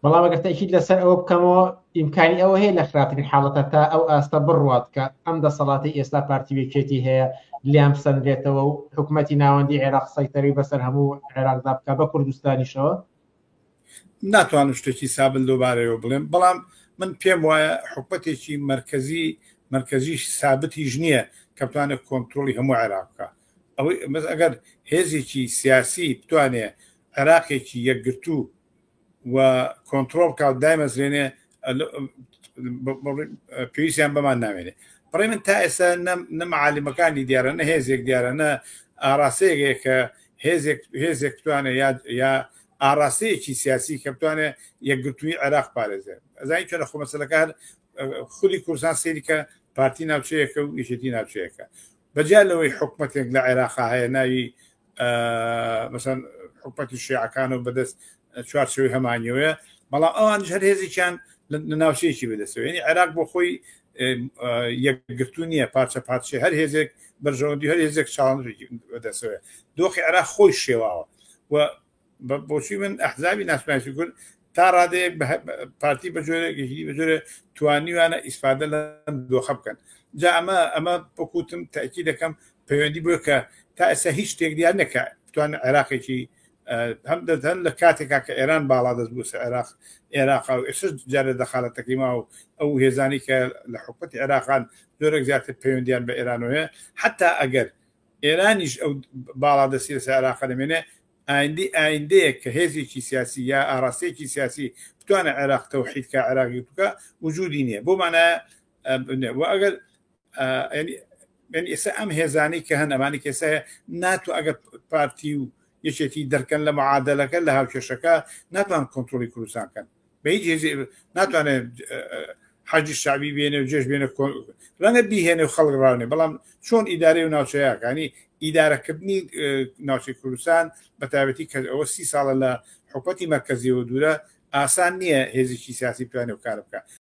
بەڵام ئەگەر تاکید لەسەر ئەوە بکەمەوە ئیمکانی ئەوە هەیە لە خراپترین حاڵەتە تا ئەو ئاستە بڕوات کە ئەم دەسەڵاتی ئێستا پارتیوێکێتی هەیە لیان بسەندرێتەوە و حکوومەتی ناوەندی عێراق سەیطەری بەسەر هەموو عێراقدا بکە بە کوردستانیشەوە. ناتوانم شتێکی سابل دۆبارەوە بڵێم، بەڵام من پێم وایە حکوومەتێکی مرکزیش سابتیش نییە کە بتوانێت کۆنتترۆلی هەموو عێراقکە. ئەوەی ئەگەر هێزێکی سیاسی بتوانێت عێراقێکی یەکگرتوو و کۆنتترۆل کات دامەزرێنێ پێویستیان بەمان نامێنێ. بڕێ من تا ئێستا نەمەعالیمەکانی دیارە، نە هێزێک دیارە، نە ئاراستەیەک کە هێزێک بتوانێت یا ئاراستەیەکی سیاسی کە بتوانێت یەکگرتووی عێراق پارێزێت. ئەزای چۆنە خۆ مەسەلەکان خودی کوردستان سێری کە پارتی ناوچەیەکە و یەکێتی ناوچەیەەکە. بەجیا لەوەی حکوومەتێک لە عێراقا هەیە ناوی مەسەن حکوومەتی شیعەکان و بەدەست چوارچەوەی هەمانیەوەیە، بەڵام ئەوان هەر هێزێکیان لە ناوچەیەکی بەدەستەوە. یعنی عێراق بۆ خۆی یەکگرتو نییە، پارچە پارچە هەر هێزێک بەرژەوەندی هەر هێزێک چاڵنجێکی بەدەستەوە. دۆخی عێراق خۆی شێواوە و بۆچی من ئەحزابی ناسناسی کورد تا ڕادەیەک پارتی بەجۆرەێکی بەجۆرە توانیوانە ئیسفادە لە دۆخە بکەن. جا ئەمە بکوتم تاکی دەکەم پەیوەندی بووە کە تا ئێستا هیچ شتێک دیار نەکە بتوانێت عێراقێکی هەم دەدەن لە کاتێکا کە ئێران باڵا دەست بوو عێراق و ئێستا جارە دەخالەتەکەی ما و ئەو هێزانی کە لە حکومەتی عێراقان زۆرێک زیاتر پەیوەندیان بە ئێرانەوەیە، حتا ئەگەر ئێرانیش ئەو باڵا دەستی لەسەر عێراق دەمێنێ، ئایندەیەک کە هێزێکی سیاسی یا ئاراستەیەکی سیاسی بتوانە عێراق تەوحیدکە عێراقی بکە وجودی نییە. بۆ مانایە ئەگەر ئێستا ئەم هێزانی کە هەن ئەمانی کێسە ناتوە ئەگەر پارتی و یەکێتی دەرکەن لە معادلەکە لە هاوکێشەکە ناتوان کۆنتترۆلی کوردستانکەن بە هیچ هێزی ناتوانێت حەجی شعبی بێنێ و جێش بێنە ڕەنگە بیهێنێ و خەڵک ڕاونێ، بەڵام چۆن ئیدارەی و ناوچەیەکانی ئیدارەکردنی ناوچەی کوردستان بە تایبەتی کە ئەوە 30 ساڵە لە حکومەتی مەرکەزیەوە دوورە ئاسان نییە هێزێکی سیاسی پلانێ و کار بکە.